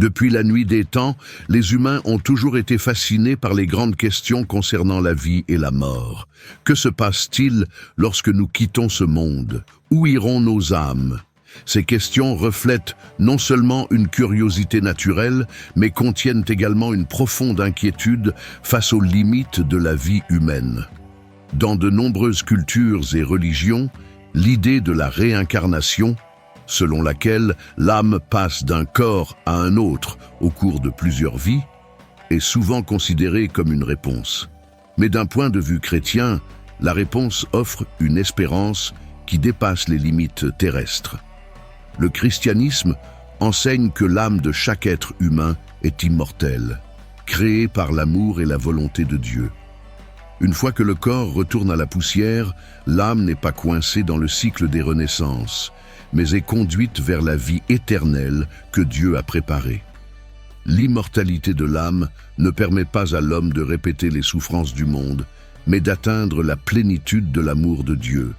Depuis la nuit des temps, les humains ont toujours été fascinés par les grandes questions concernant la vie et la mort. Que se passe-t-il lorsque nous quittons ce monde? Où iront nos âmes? Ces questions reflètent non seulement une curiosité naturelle, mais contiennent également une profonde inquiétude face aux limites de la vie humaine. Dans de nombreuses cultures et religions, l'idée de la réincarnation, selon laquelle l'âme passe d'un corps à un autre au cours de plusieurs vies, est souvent considérée comme une réponse. Mais d'un point de vue chrétien, la réponse offre une espérance qui dépasse les limites terrestres. Le christianisme enseigne que l'âme de chaque être humain est immortelle, créée par l'amour et la volonté de Dieu. Une fois que le corps retourne à la poussière, l'âme n'est pas coincée dans le cycle des renaissances, mais est conduite vers la vie éternelle que Dieu a préparée. L'immortalité de l'âme ne permet pas à l'homme de répéter les souffrances du monde, mais d'atteindre la plénitude de l'amour de Dieu.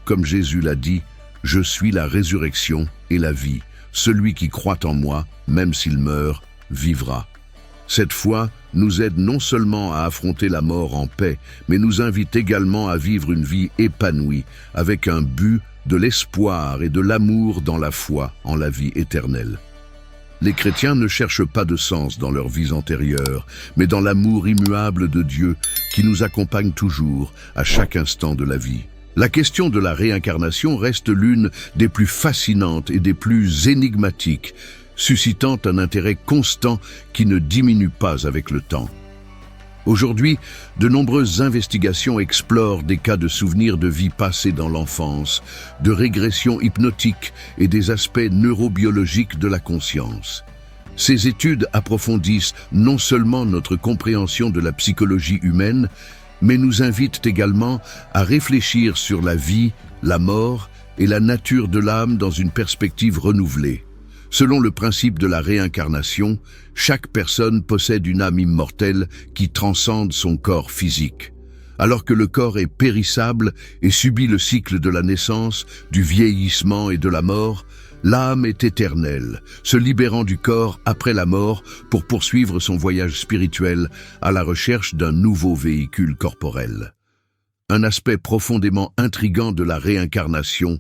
Comme Jésus l'a dit, « Je suis la résurrection et la vie. Celui qui croit en moi, même s'il meurt, vivra. » Cette foi nous aide non seulement à affronter la mort en paix, mais nous invite également à vivre une vie épanouie, avec un but, de l'espoir et de l'amour dans la foi en la vie éternelle. Les chrétiens ne cherchent pas de sens dans leurs vies antérieures, mais dans l'amour immuable de Dieu qui nous accompagne toujours, à chaque instant de la vie. La question de la réincarnation reste l'une des plus fascinantes et des plus énigmatiques, suscitant un intérêt constant qui ne diminue pas avec le temps. Aujourd'hui, de nombreuses investigations explorent des cas de souvenirs de vie passée dans l'enfance, de régressions hypnotiques et des aspects neurobiologiques de la conscience. Ces études approfondissent non seulement notre compréhension de la psychologie humaine, mais nous invitent également à réfléchir sur la vie, la mort et la nature de l'âme dans une perspective renouvelée. Selon le principe de la réincarnation, chaque personne possède une âme immortelle qui transcende son corps physique. Alors que le corps est périssable et subit le cycle de la naissance, du vieillissement et de la mort, l'âme est éternelle, se libérant du corps après la mort pour poursuivre son voyage spirituel à la recherche d'un nouveau véhicule corporel. Un aspect profondément intrigant de la réincarnation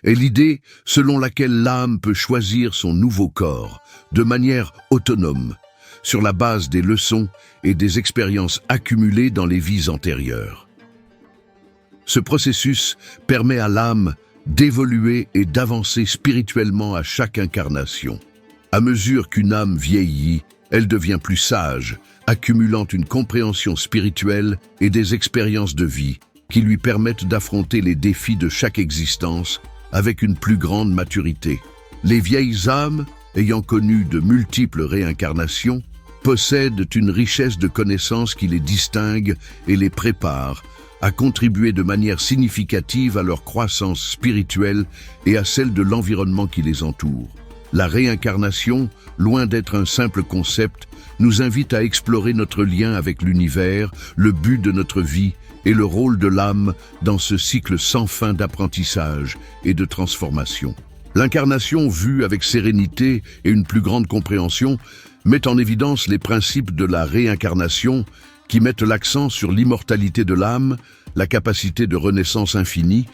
est l'idée selon laquelle l'âme peut choisir son nouveau corps de manière autonome, sur la base des leçons et des expériences accumulées dans les vies antérieures. Ce processus permet à l'âme d'évoluer et d'avancer spirituellement à chaque incarnation. À mesure qu'une âme vieillit, elle devient plus sage, accumulant une compréhension spirituelle et des expériences de vie qui lui permettent d'affronter les défis de chaque existence avec une plus grande maturité. Les vieilles âmes, ayant connu de multiples réincarnations, possèdent une richesse de connaissances qui les distingue et les prépare à contribuer de manière significative à leur croissance spirituelle et à celle de l'environnement qui les entoure. La réincarnation, loin d'être un simple concept, nous invite à explorer notre lien avec l'univers, le but de notre vie et le rôle de l'âme dans ce cycle sans fin d'apprentissage et de transformation. L'incarnation, vue avec sérénité et une plus grande compréhension, met en évidence les principes de la réincarnation qui mettent l'accent sur l'immortalité de l'âme, la capacité de renaissance infinie,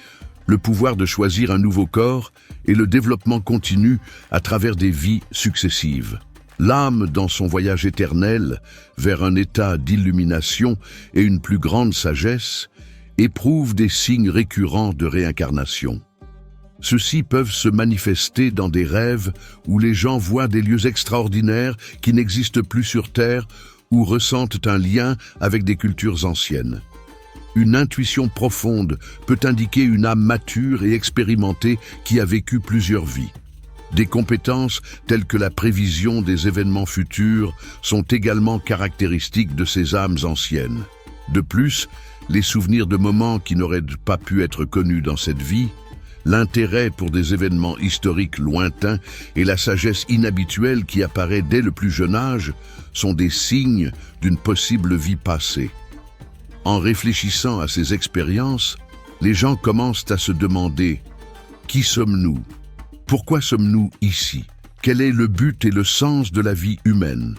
le pouvoir de choisir un nouveau corps et le développement continu à travers des vies successives. L'âme, dans son voyage éternel vers un état d'illumination et une plus grande sagesse, éprouve des signes récurrents de réincarnation. Ceux-ci peuvent se manifester dans des rêves où les gens voient des lieux extraordinaires qui n'existent plus sur Terre ou ressentent un lien avec des cultures anciennes. Une intuition profonde peut indiquer une âme mature et expérimentée qui a vécu plusieurs vies. Des compétences telles que la prévision des événements futurs sont également caractéristiques de ces âmes anciennes. De plus, les souvenirs de moments qui n'auraient pas pu être connus dans cette vie, l'intérêt pour des événements historiques lointains et la sagesse inhabituelle qui apparaît dès le plus jeune âge sont des signes d'une possible vie passée. En réfléchissant à ces expériences, les gens commencent à se demander « Qui sommes-nous ? Pourquoi sommes-nous ici ?» Quel est le but et le sens de la vie humaine?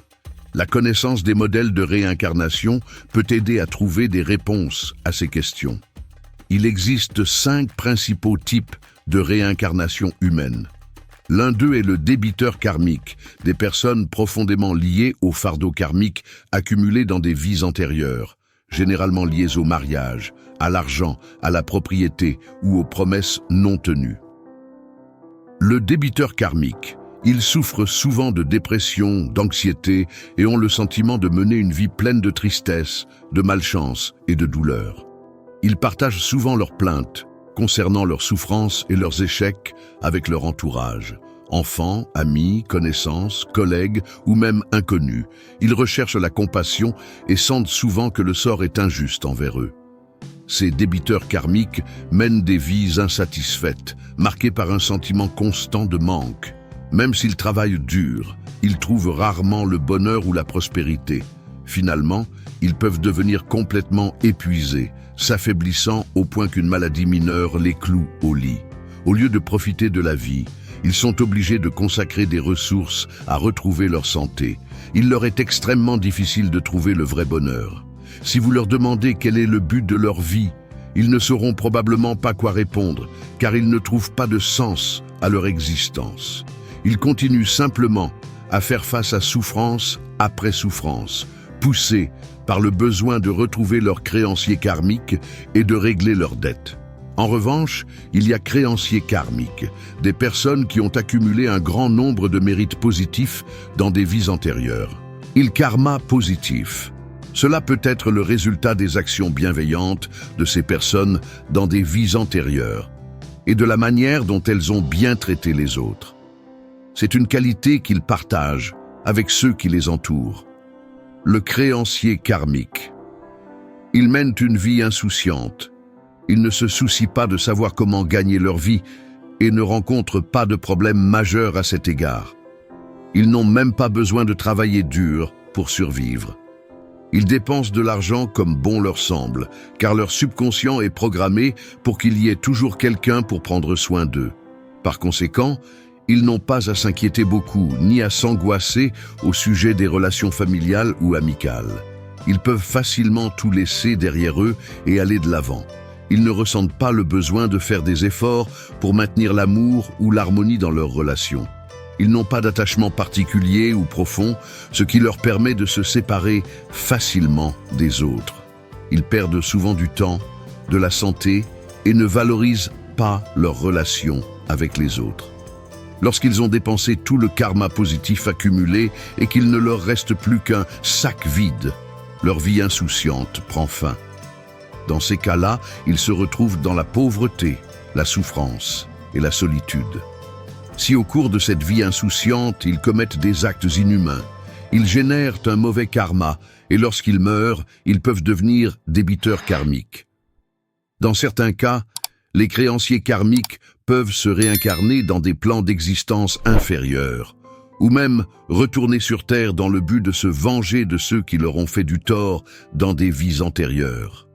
La connaissance des modèles de réincarnation peut aider à trouver des réponses à ces questions. Il existe 5 principaux types de réincarnation humaine. L'un d'eux est le débiteur karmique, des personnes profondément liées au fardeau karmique accumulé dans des vies antérieures, généralement liées au mariage, à l'argent, à la propriété ou aux promesses non tenues. Le débiteur karmique, il souffre souvent de dépression, d'anxiété et ont le sentiment de mener une vie pleine de tristesse, de malchance et de douleur. Ils partagent souvent leurs plaintes concernant leurs souffrances et leurs échecs avec leur entourage. Enfants, amis, connaissances, collègues ou même inconnus, ils recherchent la compassion et sentent souvent que le sort est injuste envers eux. Ces débiteurs karmiques mènent des vies insatisfaites, marquées par un sentiment constant de manque. Même s'ils travaillent dur, ils trouvent rarement le bonheur ou la prospérité. Finalement, ils peuvent devenir complètement épuisés, s'affaiblissant au point qu'une maladie mineure les cloue au lit. Au lieu de profiter de la vie, ils sont obligés de consacrer des ressources à retrouver leur santé. Il leur est extrêmement difficile de trouver le vrai bonheur. Si vous leur demandez quel est le but de leur vie, ils ne sauront probablement pas quoi répondre, car ils ne trouvent pas de sens à leur existence. Ils continuent simplement à faire face à souffrance après souffrance, poussés par le besoin de retrouver leurs créanciers karmiques et de régler leurs dettes. En revanche, il y a créanciers karmiques, des personnes qui ont accumulé un grand nombre de mérites positifs dans des vies antérieures. Il karma positif. Cela peut être le résultat des actions bienveillantes de ces personnes dans des vies antérieures et de la manière dont elles ont bien traité les autres. C'est une qualité qu'ils partagent avec ceux qui les entourent. Le créancier karmique. Ils mènent une vie insouciante. Ils ne se soucient pas de savoir comment gagner leur vie et ne rencontrent pas de problème majeur à cet égard. Ils n'ont même pas besoin de travailler dur pour survivre. Ils dépensent de l'argent comme bon leur semble, car leur subconscient est programmé pour qu'il y ait toujours quelqu'un pour prendre soin d'eux. Par conséquent, ils n'ont pas à s'inquiéter beaucoup, ni à s'angoisser au sujet des relations familiales ou amicales. Ils peuvent facilement tout laisser derrière eux et aller de l'avant. Ils ne ressentent pas le besoin de faire des efforts pour maintenir l'amour ou l'harmonie dans leurs relations. Ils n'ont pas d'attachement particulier ou profond, ce qui leur permet de se séparer facilement des autres. Ils perdent souvent du temps, de la santé et ne valorisent pas leurs relations avec les autres. Lorsqu'ils ont dépensé tout le karma positif accumulé et qu'il ne leur reste plus qu'un sac vide, leur vie insouciante prend fin. Dans ces cas-là, ils se retrouvent dans la pauvreté, la souffrance et la solitude. Si au cours de cette vie insouciante, ils commettent des actes inhumains, ils génèrent un mauvais karma et lorsqu'ils meurent, ils peuvent devenir débiteurs karmiques. Dans certains cas, les créanciers karmiques peuvent se réincarner dans des plans d'existence inférieurs, ou même retourner sur Terre dans le but de se venger de ceux qui leur ont fait du tort dans des vies antérieures.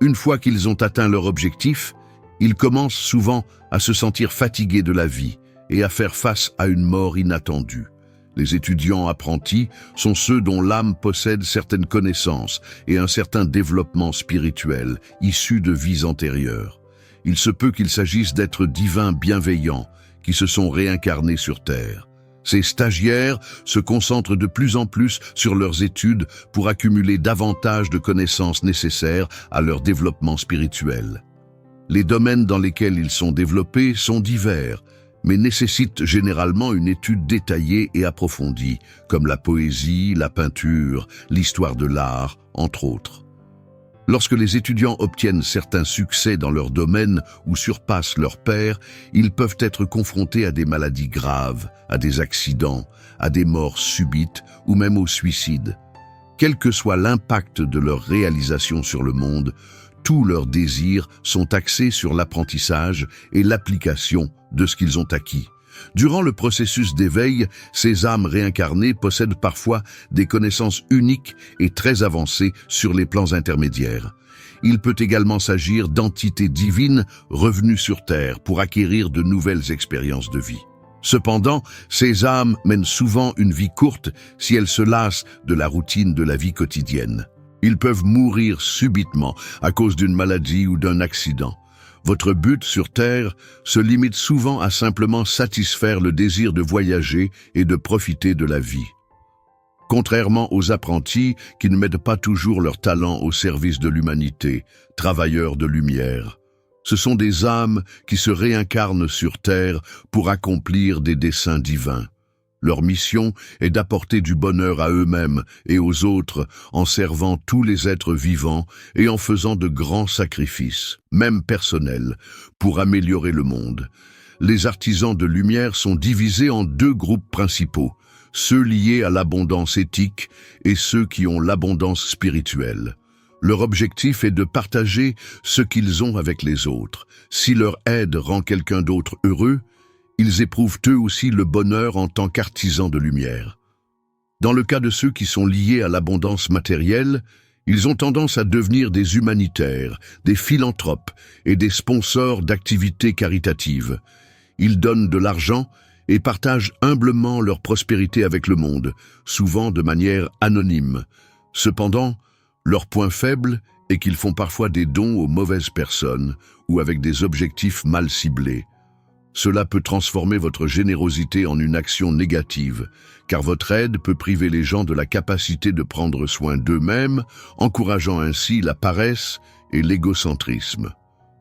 Une fois qu'ils ont atteint leur objectif, ils commencent souvent à se sentir fatigués de la vie et à faire face à une mort inattendue. Les étudiants apprentis sont ceux dont l'âme possède certaines connaissances et un certain développement spirituel issu de vies antérieures. Il se peut qu'il s'agisse d'êtres divins bienveillants qui se sont réincarnés sur Terre. Ces stagiaires se concentrent de plus en plus sur leurs études pour accumuler davantage de connaissances nécessaires à leur développement spirituel. Les domaines dans lesquels ils sont développés sont divers, mais nécessitent généralement une étude détaillée et approfondie, comme la poésie, la peinture, l'histoire de l'art, entre autres. Lorsque les étudiants obtiennent certains succès dans leur domaine ou surpassent leurs pairs, ils peuvent être confrontés à des maladies graves, à des accidents, à des morts subites ou même au suicide. Quel que soit l'impact de leur réalisation sur le monde, tous leurs désirs sont axés sur l'apprentissage et l'application de ce qu'ils ont acquis. Durant le processus d'éveil, ces âmes réincarnées possèdent parfois des connaissances uniques et très avancées sur les plans intermédiaires. Il peut également s'agir d'entités divines revenues sur Terre pour acquérir de nouvelles expériences de vie. Cependant, ces âmes mènent souvent une vie courte si elles se lassent de la routine de la vie quotidienne. Ils peuvent mourir subitement à cause d'une maladie ou d'un accident. Votre but sur Terre se limite souvent à simplement satisfaire le désir de voyager et de profiter de la vie. Contrairement aux apprentis qui ne mettent pas toujours leur talent au service de l'humanité, travailleurs de lumière, ce sont des âmes qui se réincarnent sur Terre pour accomplir des desseins divins. Leur mission est d'apporter du bonheur à eux-mêmes et aux autres en servant tous les êtres vivants et en faisant de grands sacrifices, même personnels, pour améliorer le monde. Les artisans de lumière sont divisés en deux groupes principaux, ceux liés à l'abondance éthique et ceux qui ont l'abondance spirituelle. Leur objectif est de partager ce qu'ils ont avec les autres. Si leur aide rend quelqu'un d'autre heureux, ils éprouvent eux aussi le bonheur en tant qu'artisans de lumière. Dans le cas de ceux qui sont liés à l'abondance matérielle, ils ont tendance à devenir des humanitaires, des philanthropes et des sponsors d'activités caritatives. Ils donnent de l'argent et partagent humblement leur prospérité avec le monde, souvent de manière anonyme. Cependant, leur point faible est qu'ils font parfois des dons aux mauvaises personnes ou avec des objectifs mal ciblés. Cela peut transformer votre générosité en une action négative, car votre aide peut priver les gens de la capacité de prendre soin d'eux-mêmes, encourageant ainsi la paresse et l'égocentrisme.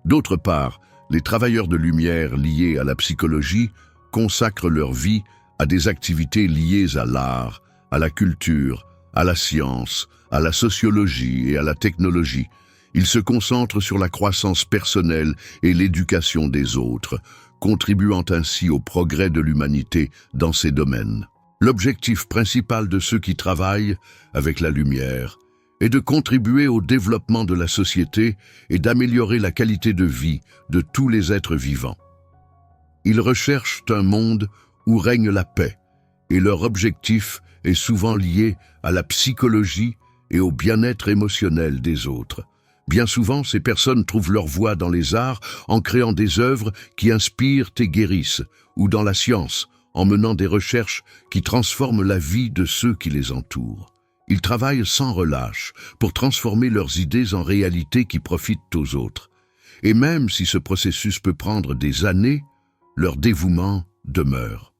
D'autre part, les travailleurs de lumière liés à la psychologie consacrent leur vie à des activités liées à l'art, à la culture, à la science, à la sociologie et à la technologie. Ils se concentrent sur la croissance personnelle et l'éducation des autres, contribuant ainsi au progrès de l'humanité dans ces domaines. L'objectif principal de ceux qui travaillent avec la lumière est de contribuer au développement de la société et d'améliorer la qualité de vie de tous les êtres vivants. Ils recherchent un monde où règne la paix, et leur objectif est souvent lié à la psychologie et au bien-être émotionnel des autres. Bien souvent, ces personnes trouvent leur voie dans les arts en créant des œuvres qui inspirent et guérissent, ou dans la science, en menant des recherches qui transforment la vie de ceux qui les entourent. Ils travaillent sans relâche pour transformer leurs idées en réalités qui profitent aux autres. Et même si ce processus peut prendre des années, leur dévouement demeure.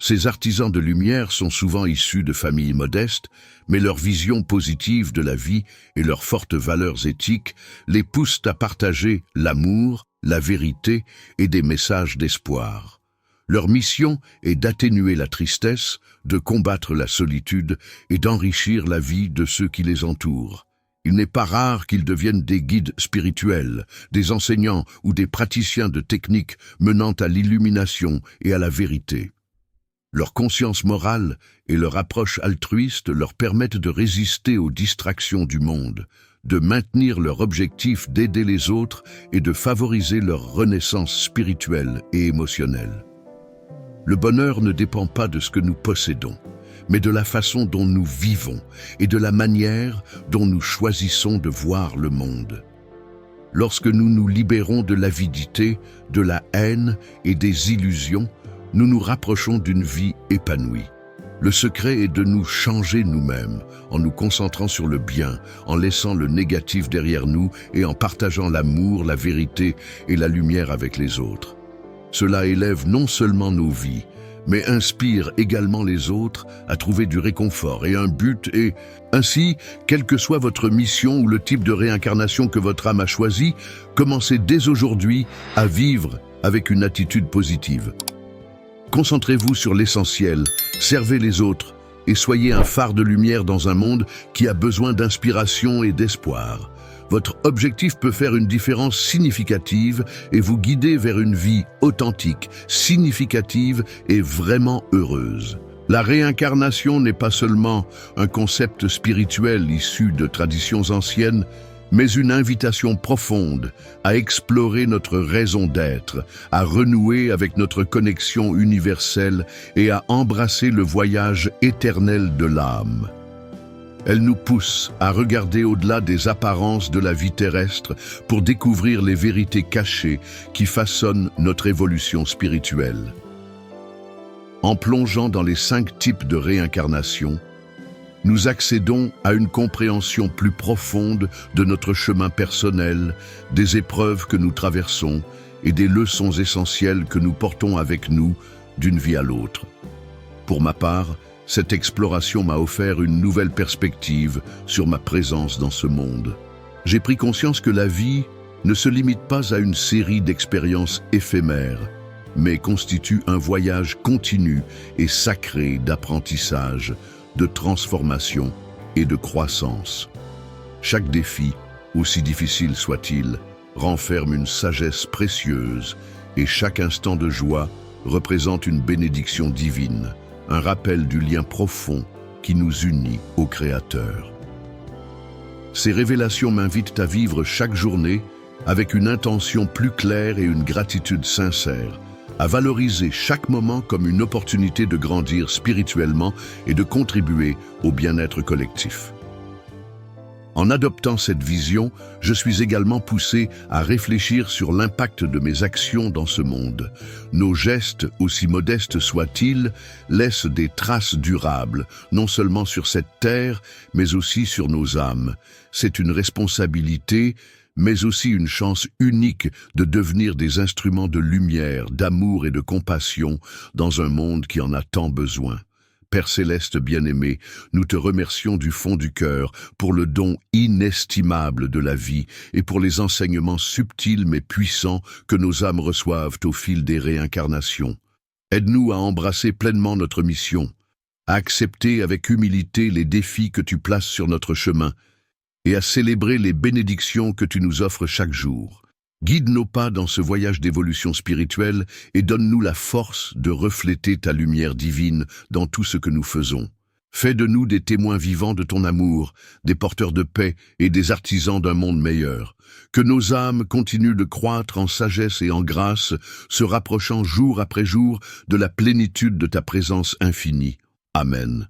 Ces artisans de lumière sont souvent issus de familles modestes, mais leur vision positive de la vie et leurs fortes valeurs éthiques les poussent à partager l'amour, la vérité et des messages d'espoir. Leur mission est d'atténuer la tristesse, de combattre la solitude et d'enrichir la vie de ceux qui les entourent. Il n'est pas rare qu'ils deviennent des guides spirituels, des enseignants ou des praticiens de techniques menant à l'illumination et à la vérité. Leur conscience morale et leur approche altruiste leur permettent de résister aux distractions du monde, de maintenir leur objectif d'aider les autres et de favoriser leur renaissance spirituelle et émotionnelle. Le bonheur ne dépend pas de ce que nous possédons, mais de la façon dont nous vivons et de la manière dont nous choisissons de voir le monde. Lorsque nous nous libérons de l'avidité, de la haine et des illusions, nous nous rapprochons d'une vie épanouie. Le secret est de nous changer nous-mêmes, en nous concentrant sur le bien, en laissant le négatif derrière nous et en partageant l'amour, la vérité et la lumière avec les autres. Cela élève non seulement nos vies, mais inspire également les autres à trouver du réconfort et un but et, ainsi, quelle que soit votre mission ou le type de réincarnation que votre âme a choisi, commencez dès aujourd'hui à vivre avec une attitude positive. Concentrez-vous sur l'essentiel, servez les autres et soyez un phare de lumière dans un monde qui a besoin d'inspiration et d'espoir. Votre objectif peut faire une différence significative et vous guider vers une vie authentique, significative et vraiment heureuse. La réincarnation n'est pas seulement un concept spirituel issu de traditions anciennes, mais une invitation profonde à explorer notre raison d'être, à renouer avec notre connexion universelle et à embrasser le voyage éternel de l'âme. Elle nous pousse à regarder au-delà des apparences de la vie terrestre pour découvrir les vérités cachées qui façonnent notre évolution spirituelle. En plongeant dans les 5 types de réincarnation, nous accédons à une compréhension plus profonde de notre chemin personnel, des épreuves que nous traversons et des leçons essentielles que nous portons avec nous d'une vie à l'autre. Pour ma part, cette exploration m'a offert une nouvelle perspective sur ma présence dans ce monde. J'ai pris conscience que la vie ne se limite pas à une série d'expériences éphémères, mais constitue un voyage continu et sacré d'apprentissage, de transformation et de croissance. Chaque défi, aussi difficile soit-il, renferme une sagesse précieuse et chaque instant de joie représente une bénédiction divine, un rappel du lien profond qui nous unit au Créateur. Ces révélations m'invitent à vivre chaque journée avec une intention plus claire et une gratitude sincère, à valoriser chaque moment comme une opportunité de grandir spirituellement et de contribuer au bien-être collectif. En adoptant cette vision, je suis également poussé à réfléchir sur l'impact de mes actions dans ce monde. Nos gestes, aussi modestes soient-ils, laissent des traces durables, non seulement sur cette terre, mais aussi sur nos âmes. C'est une responsabilité, mais aussi une chance unique de devenir des instruments de lumière, d'amour et de compassion dans un monde qui en a tant besoin. Père céleste bien-aimé, nous te remercions du fond du cœur pour le don inestimable de la vie et pour les enseignements subtils mais puissants que nos âmes reçoivent au fil des réincarnations. Aide-nous à embrasser pleinement notre mission, à accepter avec humilité les défis que tu places sur notre chemin et à célébrer les bénédictions que tu nous offres chaque jour. Guide nos pas dans ce voyage d'évolution spirituelle et donne-nous la force de refléter ta lumière divine dans tout ce que nous faisons. Fais de nous des témoins vivants de ton amour, des porteurs de paix et des artisans d'un monde meilleur. Que nos âmes continuent de croître en sagesse et en grâce, se rapprochant jour après jour de la plénitude de ta présence infinie. Amen.